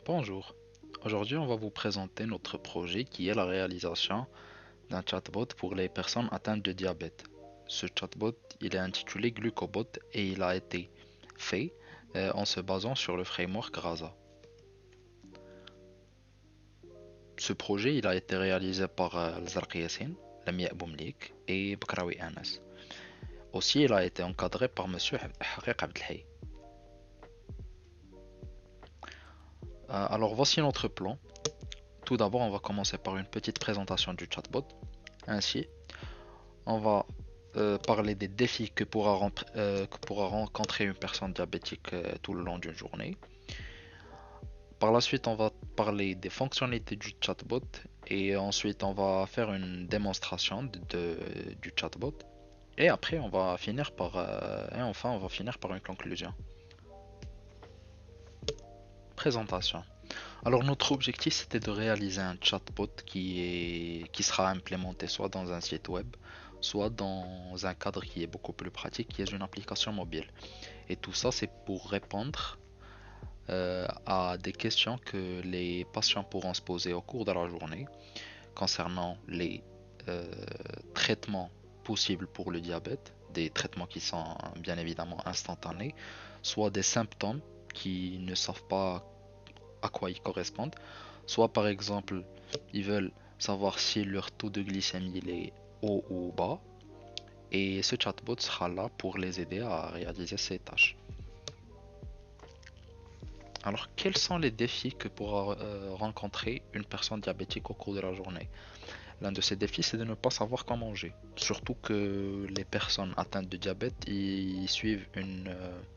Bonjour. Aujourd'hui, on va vous présenter notre projet qui est la réalisation d'un chatbot pour les personnes atteintes de diabète. Ce chatbot, il est intitulé Glucobot et il a été fait en se basant sur le framework Rasa. Ce projet, il a été réalisé par Zarq Yassine, Lamia Boumlik et Bakraoui Anas. Aussi, il a été encadré par Monsieur Haqiq Abdelhey. Alors voici notre plan. Tout d'abord, on va commencer par une petite présentation du chatbot. Ainsi, on va parler des défis que pourra rencontrer une personne diabétique tout le long d'une journée. Par la suite, on va parler des fonctionnalités du chatbot et ensuite on va faire une démonstration du chatbot. Et après, et enfin, on va finir par une conclusion. Présentation. Alors notre objectif c'était de réaliser un chatbot qui sera implémenté soit dans un site web, soit dans un cadre qui est beaucoup plus pratique, qui est une application mobile. Et tout ça c'est pour répondre à des questions que les patients pourront se poser au cours de la journée concernant les euh, traitements possibles pour le diabète, des traitements qui sont bien évidemment instantanés, soit des symptômes qui ne savent pas à quoi ils correspondent. Soit par exemple, ils veulent savoir si leur taux de glycémie il est haut ou bas. Et ce chatbot sera là pour les aider à réaliser ces tâches. Alors, quels sont les défis que pourra rencontrer une personne diabétique au cours de la journée? L'un de ces défis, c'est de ne pas savoir quoi manger. Surtout que les personnes atteintes de diabète, ils suivent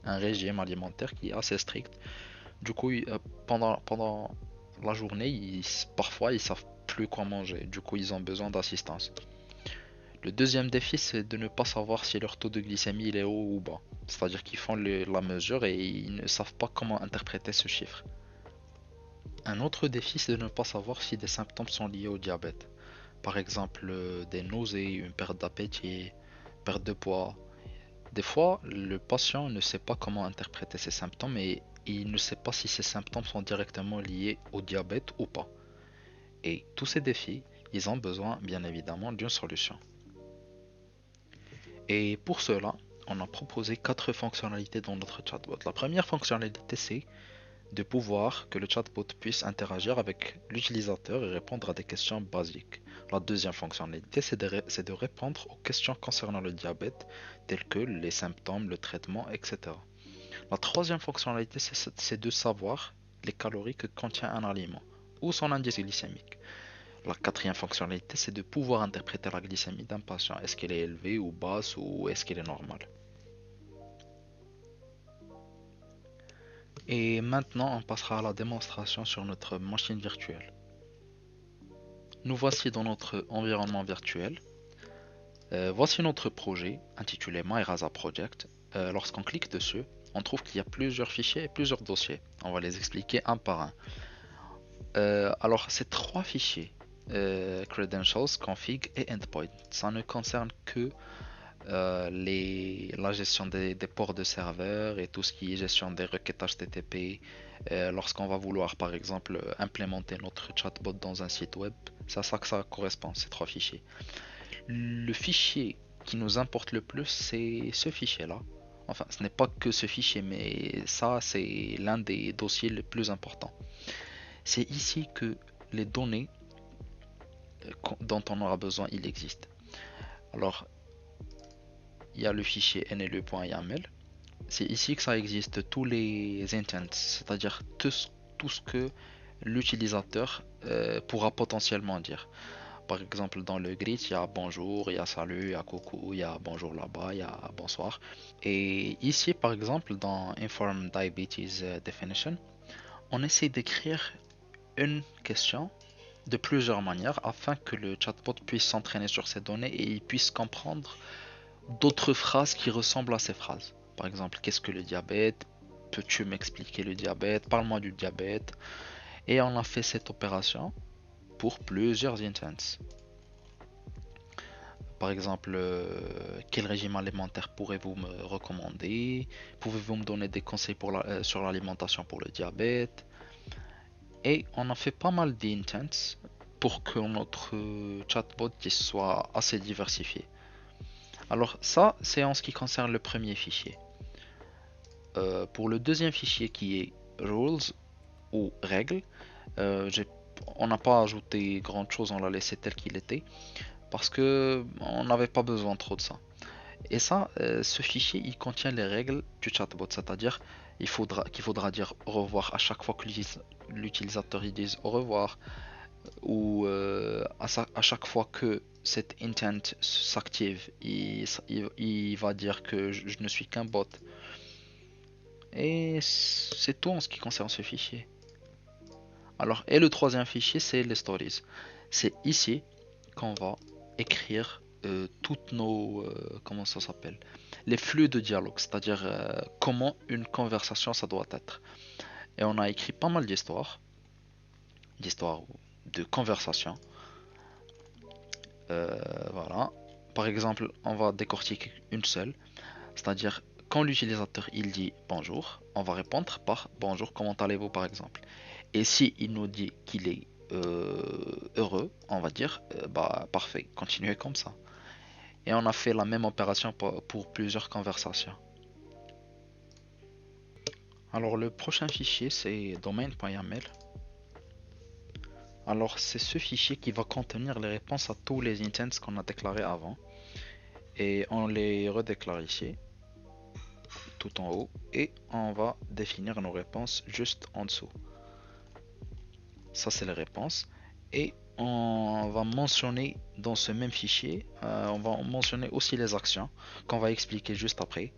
un régime alimentaire qui est assez strict. Du coup, pendant la journée, parfois, ils savent plus quoi manger. Du coup, ils ont besoin d'assistance. Le deuxième défi, c'est de ne pas savoir si leur taux de glycémie il est haut ou bas. C'est-à-dire qu'ils font la mesure et ils ne savent pas comment interpréter ce chiffre. Un autre défi, c'est de ne pas savoir si des symptômes sont liés au diabète. Par exemple, des nausées, une perte d'appétit, perte de poids. Des fois, le patient ne sait pas comment interpréter ces symptômes et il ne sait pas si ces symptômes sont directement liés au diabète ou pas. Et tous ces défis, ils ont besoin bien évidemment d'une solution. Et pour cela, on a proposé quatre fonctionnalités dans notre chatbot. La première fonctionnalité, c'est de pouvoir que le chatbot puisse interagir avec l'utilisateur et répondre à des questions basiques. La deuxième fonctionnalité, c'est de répondre aux questions concernant le diabète, telles que les symptômes, le traitement, etc. La troisième fonctionnalité, c'est de savoir les calories que contient un aliment ou son indice glycémique. La quatrième fonctionnalité, c'est de pouvoir interpréter la glycémie d'un patient. Est-ce qu'elle est élevée ou basse ou est-ce qu'elle est normale? Et maintenant, on passera à la démonstration sur notre machine virtuelle. Nous voici dans notre environnement virtuel. Voici notre projet intitulé MyRasa Project. Lorsqu'on clique dessus, on trouve qu'il y a plusieurs fichiers et plusieurs dossiers. On va les expliquer un par un. Alors, ces trois fichiers, Credentials, Config et Endpoint, ça ne concerne que la gestion des ports de serveurs et tout ce qui est gestion des requêtes HTTP. Lorsqu'on va vouloir, par exemple, implémenter notre chatbot dans un site web, c'est à ça que ça correspond, ces trois fichiers. Le fichier qui nous importe le plus, c'est ce fichier-là. Enfin, ce n'est pas que ce fichier, mais ça, c'est l'un des dossiers les plus importants. C'est ici que les données dont on aura besoin, il existe. Alors, il y a le fichier nle.yaml. C'est ici que ça existe tous les intents, c'est-à-dire tout ce que l'utilisateur pourra potentiellement dire. Par exemple, dans le grid, il y a bonjour, il y a salut, il y a coucou, il y a bonjour là-bas, il y a bonsoir. Et ici, par exemple, dans Inform Diabetes Definition, on essaie d'écrire une question de plusieurs manières afin que le chatbot puisse s'entraîner sur ces données et il puisse comprendre d'autres phrases qui ressemblent à ces phrases. Par exemple, qu'est-ce que le diabète? Peux-tu m'expliquer le diabète? Parle-moi du diabète. Et on a fait cette opération pour plusieurs intents. Par exemple, quel régime alimentaire pourrez-vous me recommander? Pouvez-vous me donner des conseils sur l'alimentation pour le diabète? et on a fait pas mal d'intents pour que notre chatbot soit assez diversifié. Alors ça, c'est en ce qui concerne le premier fichier. Pour le deuxième fichier qui est rules ou règles, on n'a pas ajouté grand chose, on l'a laissé tel qu'il était parce que on n'avait pas besoin trop de ça. Et ça, ce fichier, il contient les règles du chatbot, c'est-à-dire qu'il faudra dire au revoir à chaque fois que l'utilisateur il dise au revoir, ou à chaque fois que cet intent s'active, il va dire que je ne suis qu'un bot. Et c'est tout en ce qui concerne ce fichier. Alors, et le troisième fichier, c'est les stories. C'est ici qu'on va écrire toutes nos, comment ça s'appelle, les flux de dialogue, c'est-à-dire comment une conversation ça doit être. Et on a écrit pas mal d'histoires de conversation. Voilà. Par exemple, on va décortiquer une seule, c'est-à-dire quand l'utilisateur il dit bonjour, on va répondre par bonjour, comment allez-vous par exemple. Et si il nous dit qu'il est heureux, on va dire bah parfait, continuez comme ça. Et on a fait la même opération pour plusieurs conversations. Alors le prochain fichier c'est domain.yaml. Alors c'est ce fichier qui va contenir les réponses à tous les intents qu'on a déclarés avant. Et on les redéclare ici, tout en haut. Et on va définir nos réponses juste en dessous. Ça c'est les réponses. Et on va mentionner dans ce même fichier, on va mentionner aussi les actions qu'on va expliquer juste après.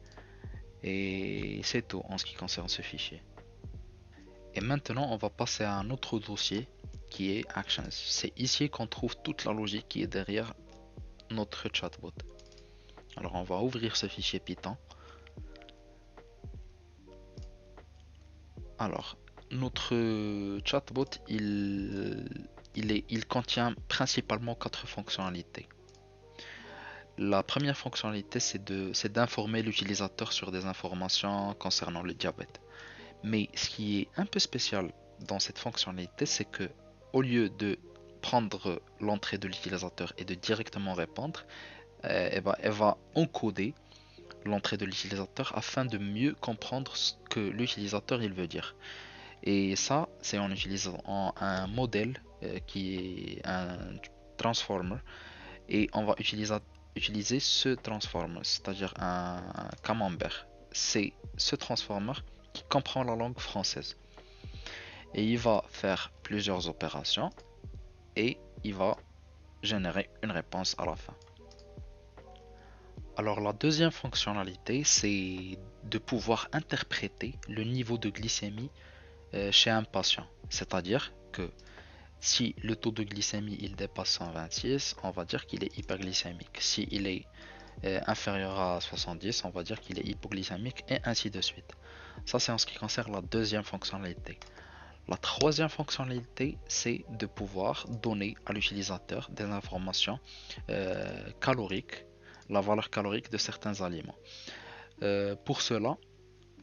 Et c'est tout en ce qui concerne ce fichier. Et maintenant on va passer à un autre dossier qui est Actions. C'est ici qu'on trouve toute la logique qui est derrière notre chatbot. Alors on va ouvrir ce fichier Python. Alors notre chatbot il contient principalement quatre fonctionnalités. La première fonctionnalité, c'est d'informer l'utilisateur sur des informations concernant le diabète. Mais ce qui est un peu spécial dans cette fonctionnalité, c'est que au lieu de prendre l'entrée de l'utilisateur et de directement répondre, elle va encoder l'entrée de l'utilisateur afin de mieux comprendre ce que l'utilisateur il veut dire. Et ça, c'est en utilisant un modèle qui est un transformer et on va utiliser ce transformer, c'est-à-dire un camembert. C'est ce transformer qui comprend la langue française. Et il va faire plusieurs opérations et il va générer une réponse à la fin. Alors la deuxième fonctionnalité, c'est de pouvoir interpréter le niveau de glycémie chez un patient. C'est-à-dire que si le taux de glycémie il dépasse 126, on va dire qu'il est hyperglycémique. Si il est inférieur à 70, on va dire qu'il est hypoglycémique et ainsi de suite. Ça c'est en ce qui concerne la deuxième fonctionnalité. La troisième fonctionnalité, c'est de pouvoir donner à l'utilisateur des informations caloriques, la valeur calorique de certains aliments. Pour cela,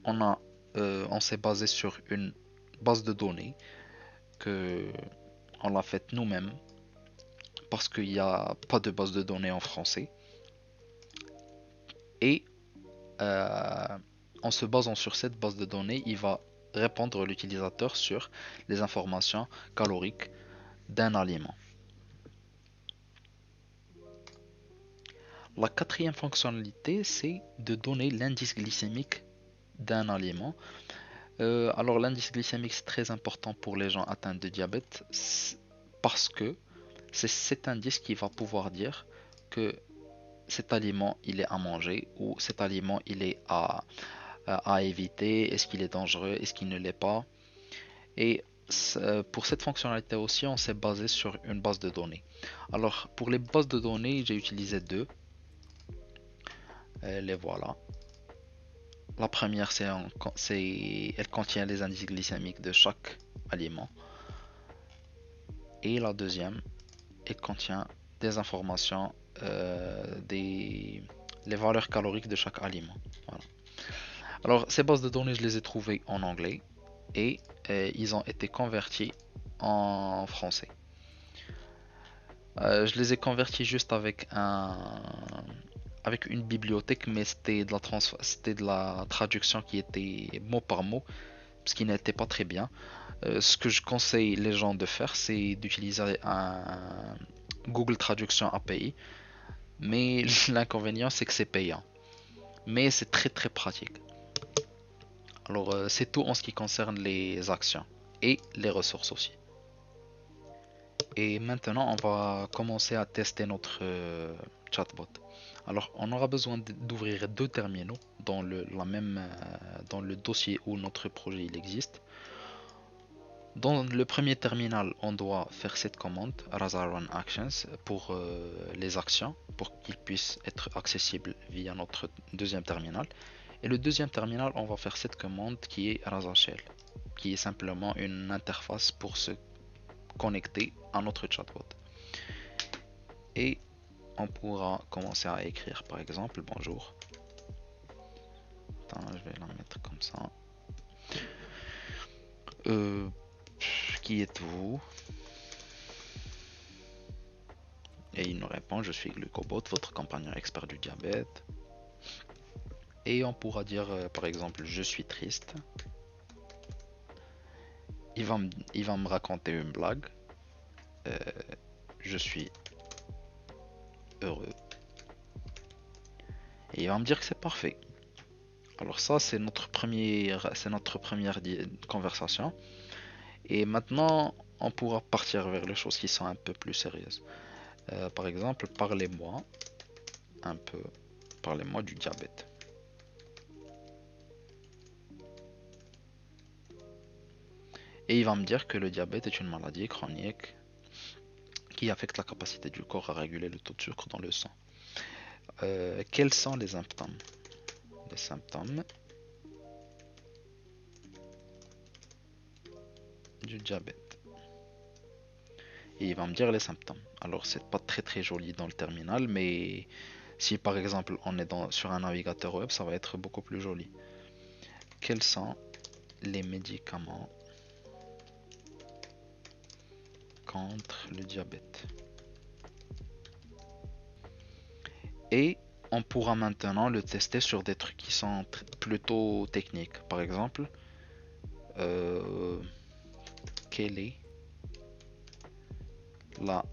on s'est basé sur une base de données que on l'a faite nous-mêmes parce qu'il n'y a pas de base de données en français. Et euh, en se basant sur cette base de données, il va répondre à l'utilisateur sur les informations caloriques d'un aliment. La quatrième fonctionnalité, c'est de donner l'indice glycémique d'un aliment. Alors l'indice glycémique, c'est très important pour les gens atteints de diabète parce que c'est cet indice qui va pouvoir dire que cet aliment il est à manger ou cet aliment il est à éviter, est-ce qu'il est dangereux, est-ce qu'il ne l'est pas. Et pour cette fonctionnalité aussi, on s'est basé sur une base de données. Alors pour les bases de données, j'ai utilisé deux. Les voilà. La première, elle contient les indices glycémiques de chaque aliment. Et la deuxième, elle contient des informations, les valeurs caloriques de chaque aliment. Voilà. Alors, ces bases de données, je les ai trouvées en anglais et ils ont été convertis en français. Je les ai convertis juste avec une bibliothèque, mais c'était de la traduction qui était mot par mot, ce qui n'était pas très bien. Ce que je conseille les gens de faire, c'est d'utiliser un Google Traduction API, mais l'inconvénient c'est que c'est payant. Mais c'est très très pratique. Alors c'est tout en ce qui concerne les actions et les ressources aussi. Et maintenant on va commencer à tester notre chatbot. Alors on aura besoin d'ouvrir deux terminaux dans le dossier où notre projet il existe. Dans le premier terminal, on doit faire cette commande Rasa Run Actions pour les actions, pour qu'ils puissent être accessibles via notre deuxième terminal. Et le deuxième terminal, on va faire cette commande qui est Rasa Shell, qui est simplement une interface pour se connecter à notre chatbot. Et on pourra commencer à écrire par exemple bonjour. Attends, je vais la mettre comme ça. Euh, qui êtes-vous? Et il nous répond, je suis Glucobot, votre compagnon expert du diabète. Et on pourra dire par exemple, je suis triste. Il va me raconter une blague. Euh, je suis heureux. Et il va me dire que c'est parfait. Alors ça, c'est notre première conversation. Et maintenant, on pourra partir vers les choses qui sont un peu plus sérieuses. Par exemple, parlez-moi du diabète. Et il va me dire que le diabète est une maladie chronique qui affecte la capacité du corps à réguler le taux de sucre dans le sang. Quels sont les symptômes? Les symptômes du diabète. Et il va me dire les symptômes. Alors c'est pas très très joli dans le terminal, mais si par exemple on est sur un navigateur web, ça va être beaucoup plus joli. Quels sont les médicaments contre le diabète? Et on pourra maintenant le tester sur des trucs qui sont plutôt techniques. Par exemple, euh, quelle est la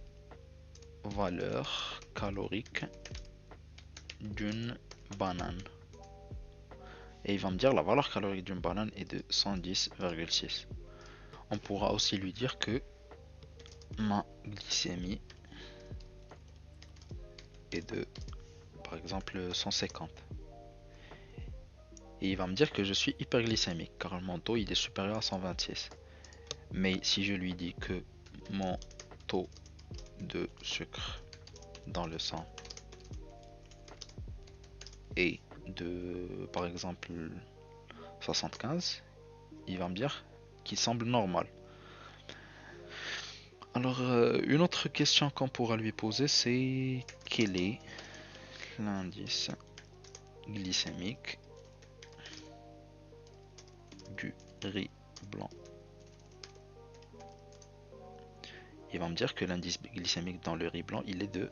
valeur calorique d'une banane? Et il va me dire la valeur calorique d'une banane est de 110,6. On pourra aussi lui dire que ma glycémie est de par exemple 150. Et il va me dire que je suis hyperglycémique car mon taux il est supérieur à 126. Mais si je lui dis que mon taux de sucre dans le sang est de par exemple 75, il va me dire qu'il semble normal. Alors une autre question qu'on pourra lui poser c'est quel est l'indice glycémique du riz blanc? Il va me dire que l'indice glycémique dans le riz blanc il est de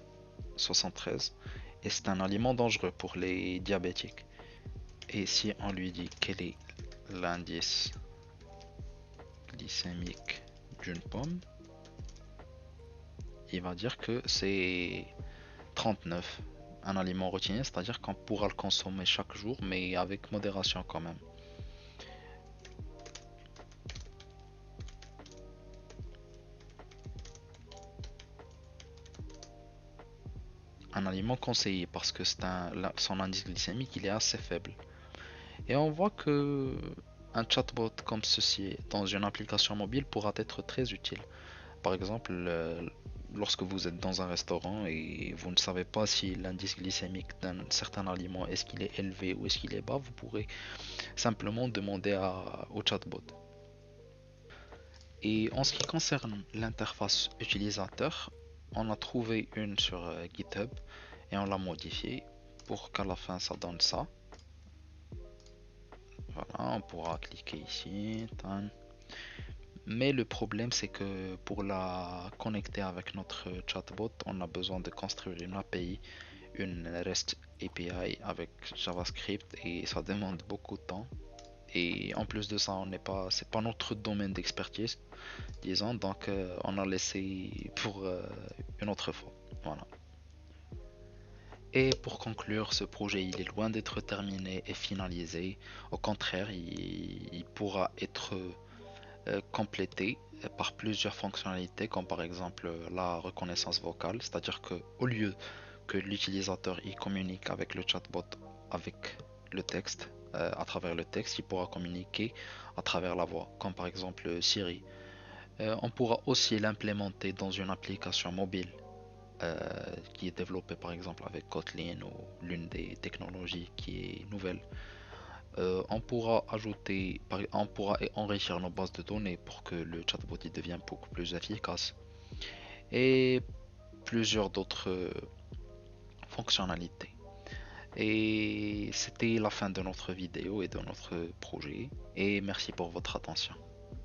73 et c'est un aliment dangereux pour les diabétiques. Et si on lui dit quel est l'indice glycémique d'une pomme, il va dire que c'est 39, un aliment routinier, c'est-à-dire qu'on pourra le consommer chaque jour, mais avec modération quand même. Un aliment conseillé parce que son indice glycémique il est assez faible. Et on voit que un chatbot comme ceci dans une application mobile pourra être très utile. Par exemple, lorsque vous êtes dans un restaurant et vous ne savez pas si l'indice glycémique d'un certain aliment est-ce qu'il est élevé ou est-ce qu'il est bas, vous pourrez simplement demander au chatbot. Et en ce qui concerne l'interface utilisateur, on a trouvé une sur GitHub et on l'a modifiée pour qu'à la fin ça donne ça. Voilà, on pourra cliquer ici. Mais le problème, c'est que pour la connecter avec notre chatbot, on a besoin de construire une API, une REST API avec JavaScript et ça demande beaucoup de temps. Et en plus de ça, c'est pas notre domaine d'expertise, disons, donc on a laissé pour une autre fois. Voilà. Et pour conclure, ce projet, il est loin d'être terminé et finalisé. Au contraire, il pourra être complété par plusieurs fonctionnalités, comme par exemple la reconnaissance vocale, c'est-à-dire que au lieu que l'utilisateur il communique avec le chatbot avec le texte, à travers le texte, il pourra communiquer à travers la voix, comme par exemple Siri. On pourra aussi l'implémenter dans une application mobile euh, qui est développée par exemple avec Kotlin ou l'une des technologies qui est nouvelle. On pourra enrichir nos bases de données pour que le chatbot il devienne beaucoup plus efficace et plusieurs d'autres fonctionnalités. Et c'était la fin de notre vidéo et de notre projet. Et merci pour votre attention.